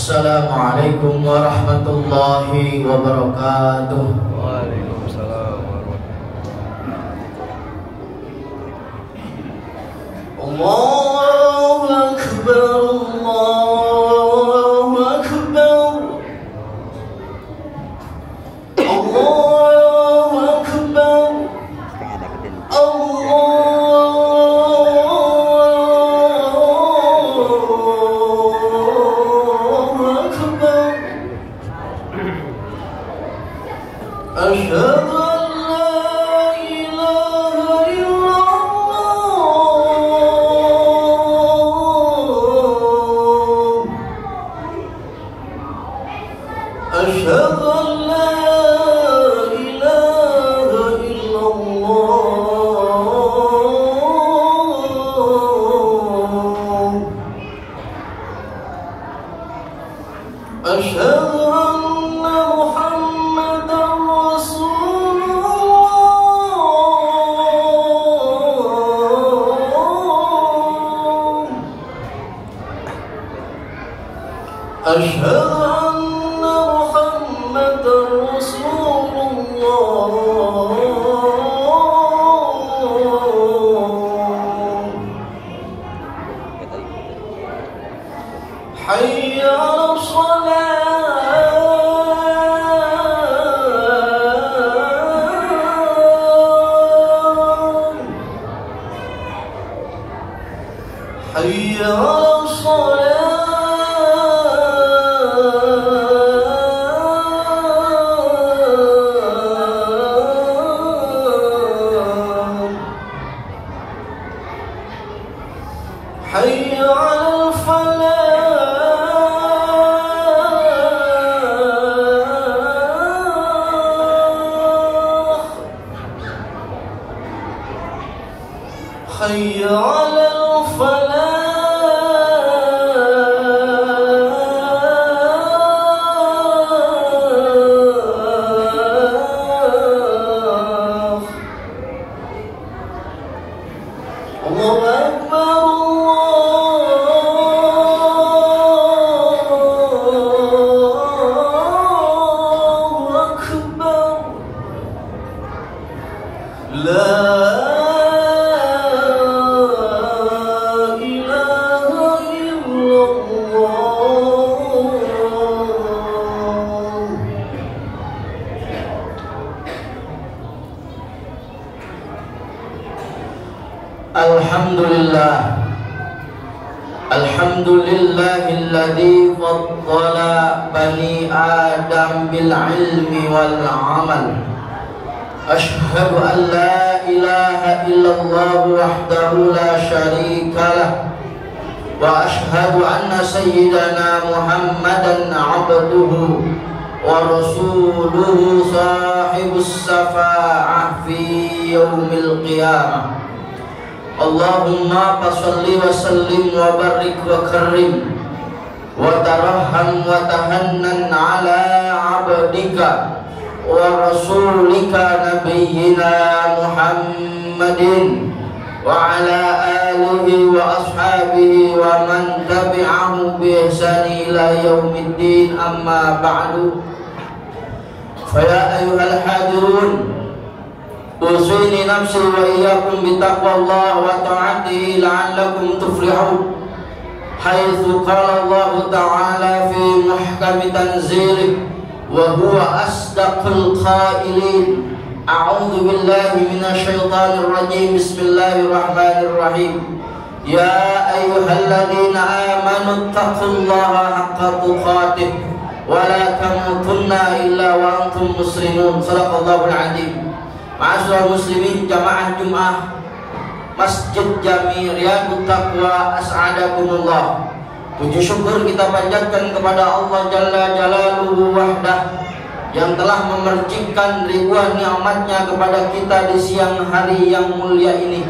Assalamualaikum warahmatullahi wabarakatuh. Waalaikumsalam warahmatullahi. Allahu Akbar, Allahu Akbar, Allahu Akbar, Allahu Akbar. Asyhadu an la ilaha illallah. Asyhadu an la ilaha illallah. Asyhadu anna Muhammadan Rasulullah. Asyhadu anna Muhammadan Rasulullah. Hayya 'alas shalah. Hayya 'alas shalah. Hayya 'alal falah. Hayya 'alal falah. Allahu Akbar, Allahu Akbar. La ilaha illallah. Alhamdulillah. Alhamdulillahilladzi faddala bani Adam bil ilmi wal amal. Ashhadu an la ilaha illallah wahdahu la syarika lah. Wa ashhadu anna sayyidana Muhammadan abduhu wa rasuluhu sahibus syafa'ah fi yaumil qiyamah. Allahumma fasalli wa sallim wa barik wa karim wa tarahham wa tahannan ala abdika wa rasulika nabiyyina Muhammadin wa ala alihi wa ashabihi wa man tabi'ahu bi ihsani ila yaumiddin, amma ba'du. Fa ya ayyuhal hadirun, usini nafsi wa iyyakum bitaqwallah wa ta'atihi la'allakum tuflihun. Haitsu qala Allah ta'ala fi muhkami tanzilih wa huwa asdaqul qailin. A'udzu billahi minasy syaithanir rajim. Bismillahirrahmanirrahim. Ya ayyuhalladzina amanu taqullaha haqqa tuqatih wa la tamutunna illa wa antum muslimun. Shadaqallahul adzim. Ma'asyiral muslimin, jamaah Jumat Masjid Jami Riyadut Taqwa, as'adakumullah. Puji syukur kita panjatkan kepada Allah Jalla Jalaluhu wahdah yang telah memercikkan ribuan nikmatnya kepada kita di siang hari yang mulia ini.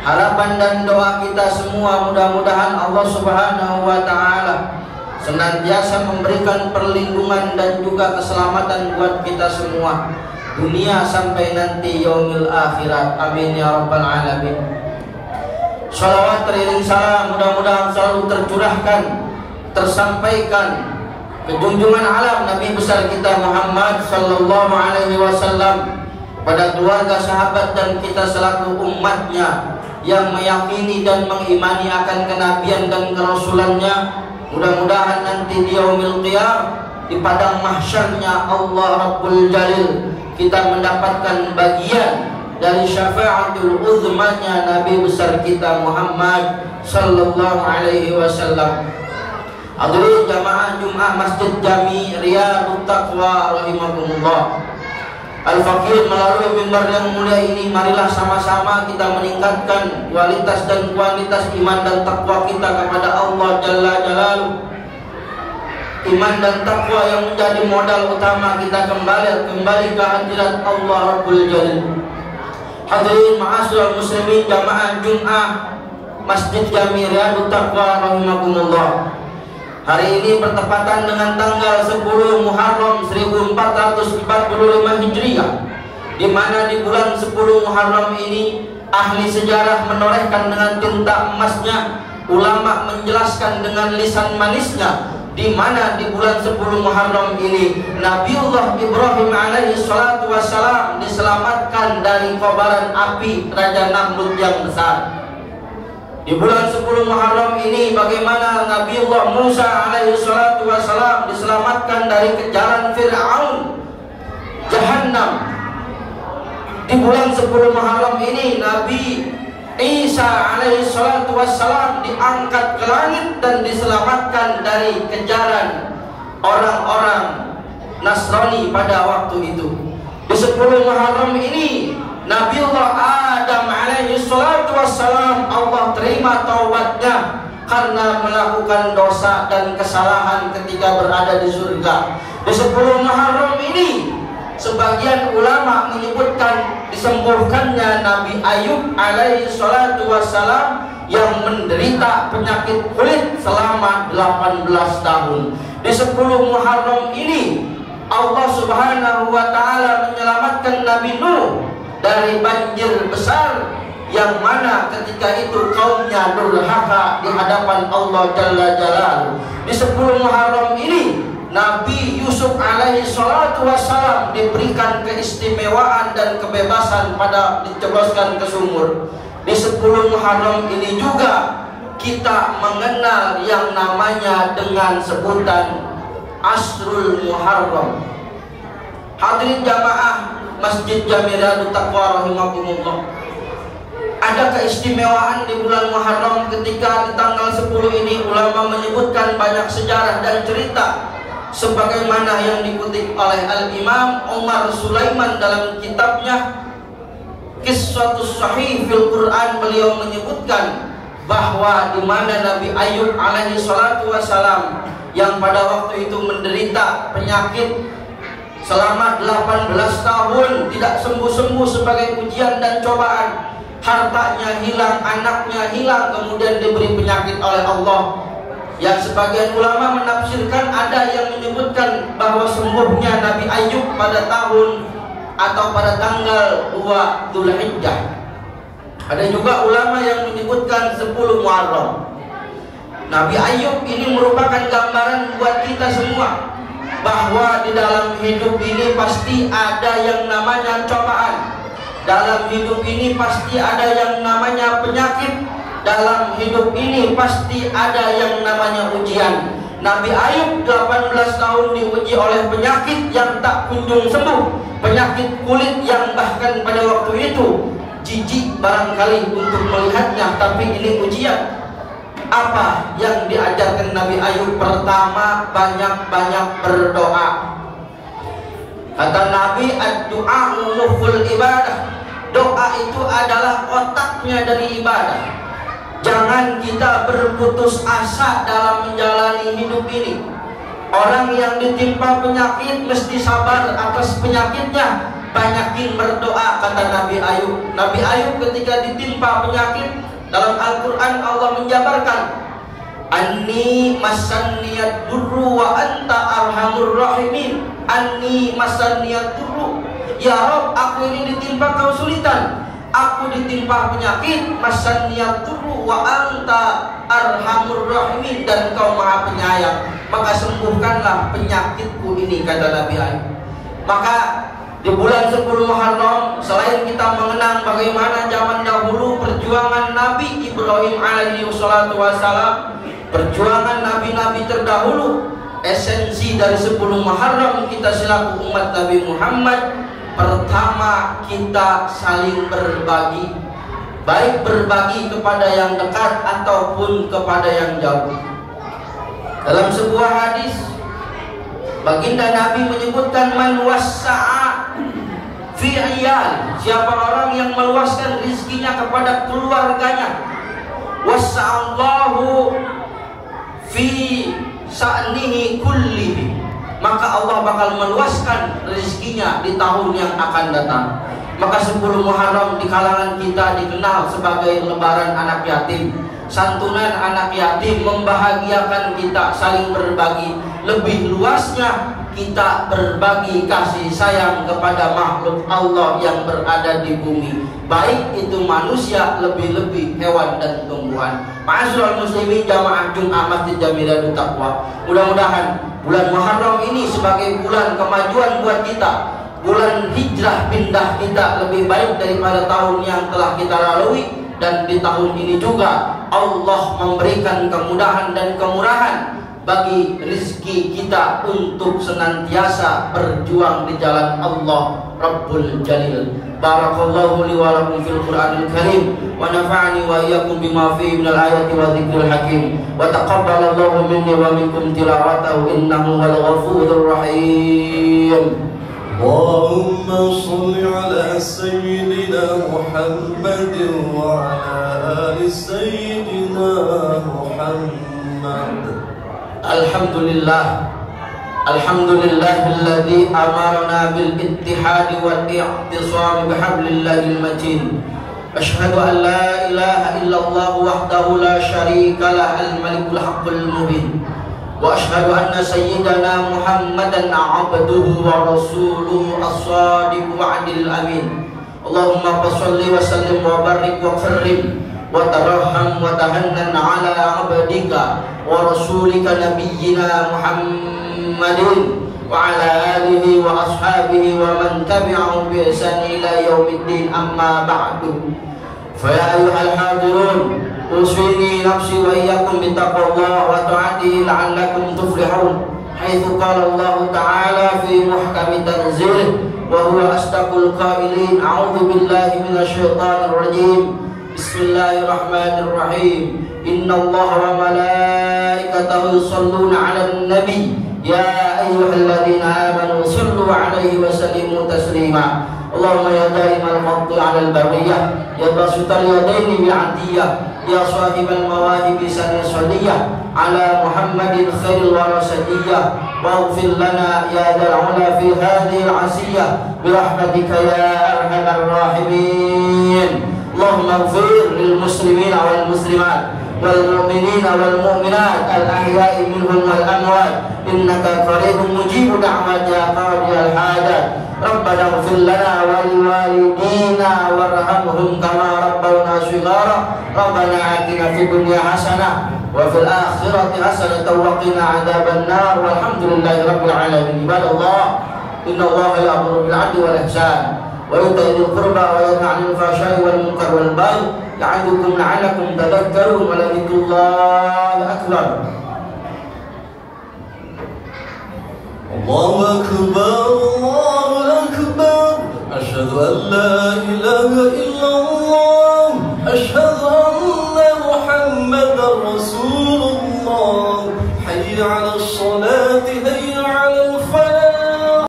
Harapan dan doa kita semua mudah-mudahan Allah Subhanahu wa taala senantiasa memberikan perlindungan dan juga keselamatan buat kita semua, dunia sampai nanti yaumil akhirat. Amin ya rabbal alamin. Salawat teriring salam mudah-mudahan selalu tercurahkan, tersampaikan kejunjungan alam Nabi besar kita Muhammad sallallahu alaihi wasallam, pada keluarga, sahabat dan kita selaku umatnya yang meyakini dan mengimani akan kenabian dan kerasulannya. Mudah-mudahan nanti di yaumil qiyamah, di padang mahsyarnya Allah Rabbul Jalil, kita mendapatkan bagian dari syafaatul uzmanya Nabi besar kita Muhammad sallallahu alaihi wasallam. Hadirin jamaah Jumat Masjid Jami Riyadut Taqwa rahimakumullah. Al-Fakir melalui mimbar yang mulia ini, marilah sama-sama kita meningkatkan kualitas dan kuantitas iman dan takwa kita kepada Allah Jalla Jalaluhu. Iman dan takwa yang menjadi modal utama kita kembali ke hadirat Allah Rabbul Jalil. Hadirin ma'asyiral muslimin jamaah Jumat Masjid Jami Riyadut Taqwa rahimakumullah. Hari ini bertepatan dengan tanggal 10 Muharram 1445 Hijriah, di mana di bulan 10 Muharram ini ahli sejarah menorehkan dengan tinta emasnya, ulama menjelaskan dengan lisan manisnya, di mana di bulan 10 Muharram ini Nabiullah Ibrahim alaihi salatu wassalam diselamatkan dari kobaran api Raja Namrud yang besar. Di bulan 10 Muharram ini bagaimana Nabiullah Musa alaihi salatu wassalam diselamatkan dari kejaran Fir'aun Jahannam. Di bulan 10 Muharram ini Nabi Isa alaihi salatu wassalam diangkat ke langit dan diselamatkan dari kejaran orang-orang Nasrani pada waktu itu. Di 10 Muharram ini Nabiullah Adam alaihi salatu wassalam Allah terima taubatnya karena melakukan dosa dan kesalahan ketika berada di surga. Di 10 Muharram ini sebagian ulama menyebutkan disembuhkannya Nabi Ayub alaihi salatu wassalam yang menderita penyakit kulit selama 18 tahun. Di 10 Muharram ini Allah subhanahu wa ta'ala menyelamatkan Nabi Nuh dari banjir besar yang mana ketika itu kaumnya durhaka di hadapan Allah Jalla Jalaluhu. Di 10 Muharram ini Nabi Yusuf alaihi salatu wassalam diberikan keistimewaan dan kebebasan pada dijebloskan ke sumur. Di 10 Muharram ini juga kita mengenal yang namanya dengan sebutan Asrul Muharram. Hadirin jamaah Masjid Jami Riyadut Taqwa rahimakumullah. Ada keistimewaan di bulan Muharram ketika di tanggal 10 ini ulama menyebutkan banyak sejarah dan cerita sebagaimana yang dikutip oleh Al-Imam Umar Sulaiman dalam kitabnya Qissatus Sahih fil Quran. Beliau menyebutkan bahwa di mana Nabi Ayub alaihi salatu wassalam yang pada waktu itu menderita penyakit selama 18 tahun tidak sembuh-sembuh sebagai ujian dan cobaan, hartanya hilang, anaknya hilang, kemudian diberi penyakit oleh Allah. Yang sebagian ulama menafsirkan ada yang menyebutkan bahwa sembuhnya Nabi Ayub pada tahun atau pada tanggal 2 Dzulhijjah. Ada juga ulama yang menyebutkan 10 Muharram. Nabi Ayub ini merupakan gambaran buat kita semua bahwa di dalam hidup ini pasti ada yang namanya cobaan. Dalam hidup ini pasti ada yang namanya penyakit. Dalam hidup ini pasti ada yang namanya ujian. Nabi Ayub 18 tahun diuji oleh penyakit yang tak kunjung sembuh, penyakit kulit yang bahkan pada waktu itu jijik barangkali untuk melihatnya, tapi ini ujian. Apa yang diajarkan Nabi Ayub? Pertama, banyak-banyak berdoa. Kata Nabi, ad-du'a mukhul ibadah. Doa itu adalah otaknya dari ibadah. Jangan kita berputus asa dalam menjalani hidup ini. Orang yang ditimpa penyakit mesti sabar atas penyakitnya, banyakin berdoa, kata Nabi Ayub. Nabi Ayub ketika ditimpa penyakit, dalam Al-Quran Allah menjabarkan, Anni masanniyad durru wa anta arhamur rahimin. Anni masanniyad durru. Ya Rabb, aku ini ditimpa kesulitan, aku ditimpa penyakit, masanniyadurru wa anta arhamur rahimin, dan Engkau Maha Penyayang, maka sembuhkanlah penyakitku ini, kata Nabi Ayub. Maka di bulan 10 Muharram, selain kita mengenang bagaimana zaman dahulu perjuangan Nabi Ibrahim alaihi wassalatu wassalam, perjuangan nabi-nabi terdahulu, esensi dari 10 Muharram kita selaku umat Nabi Muhammad, pertama kita saling berbagi, baik berbagi kepada yang dekat ataupun kepada yang jauh. Dalam sebuah hadis, baginda Nabi menyebutkan man wassa'a fi iyal, siapa orang yang meluaskan rizkinya kepada keluarganya, wassa'allahu fi sa'nihi kullihi, maka Allah bakal meluaskan rezekinya di tahun yang akan datang. Maka 10 Muharram di kalangan kita dikenal sebagai lebaran anak yatim, santunan anak yatim, membahagiakan kita, saling berbagi. Lebih luasnya kita berbagi kasih sayang kepada makhluk Allah yang berada di bumi, baik itu manusia, lebih-lebih hewan dan tumbuhan. Ma'asyiral muslimin jamaah Jum'ah Masjid Jamilatul Taqwa, mudah-mudahan bulan Muharram ini sebagai bulan kemajuan buat kita, bulan hijrah pindah kita lebih baik daripada tahun yang telah kita lalui. Dan di tahun ini juga Allah memberikan kemudahan dan kemurahan bagi rizki kita untuk senantiasa berjuang di jalan Allah Rabbul Jalil. Barakallahu li wa lakum fil Qur'anil Karim, wa nafa'ani wa iyyakum bima fihi minal ayati wa dzikril hakim, wa taqabbalallahu minni wa minkum tilawatahu innahu wal ghafurur rahim. Allahumma salli ala sayyidina Muhammadin wa ala ali sayyidina Muhammad. Alhamdulillah, alhamdulillahilladzi amarna bil ittihadi wal i'tisam bihablillahil matin. Asyhadu an la ilaha illallah wahdahu la syarika lah, al-malikul haqqul mubin. Wa asyhadu anna sayyidana Muhammadan abduhu wa rasuluhu as-sadiqul wa'dil amin. Allahumma shalli wa sallim wa barik wa karrim wa tarham wa tahannan ala abdika wa rasulika nabiyyina Muhammadin wa ala alihi wa ashabihi wa man tabi'ahum bi ihsan ila yaumiddin, amma ba'du. Fa ya ayyuhal hadirun, uswini nafsi wa iyyakum bittaqwallah wa ta'atihi la'allakum tuflihun. Haitsu qala Allah ta'ala fi muhkami tanzilih wa huwa asdaqul qailin, a'udzu billahi minasy syaithanir rajim. Bismillahirrahmanirrahim. Innallaha wa malaikatahu yusholluna 'alan nabi ya ayyuhalladzina amanu shallu 'alaihi wa sallimu taslima. Allahumma ya daimal fadli 'alal bariyah, ya basital yadaini bi'atiyah, ya sahibal mawahibi saniyah, ala Muhammadin khairil warasadiyah, waghfir lana ya dzal 'ula fi hadhihi al-'asiyah bi rahmatika ya arhamar rahimin. Allahumma ighfir lil muslimina wal muslimat wal mu'minina wal mu'minat al ahya'i minhum wal amwat innaka qaribun mujibud da'wat ya qadiyal hajat. Rabbana ighfir lana wa li walidina warhamhum kama rabbawna shighara. Rabbana atina fid dunya hasanah wa fil akhirati hasanatan wa qina adzaban nar. Walhamdulillahi rabbil alamin. Ibadallah, innallaha ya'muru bil 'adli wal ihsan wa yu'ti dzil qurba wa yanha 'anil fahsya'i wal munkar wal baghi ya'idukum la'allakum tadhakkarun wa la dzikrullahi akbar. Allahu akbar, Allahu akbar. Asyhadu an la ilaha illallah, asyhadu anna Muhammadar Rasulullah. Hayya 'alas shalah.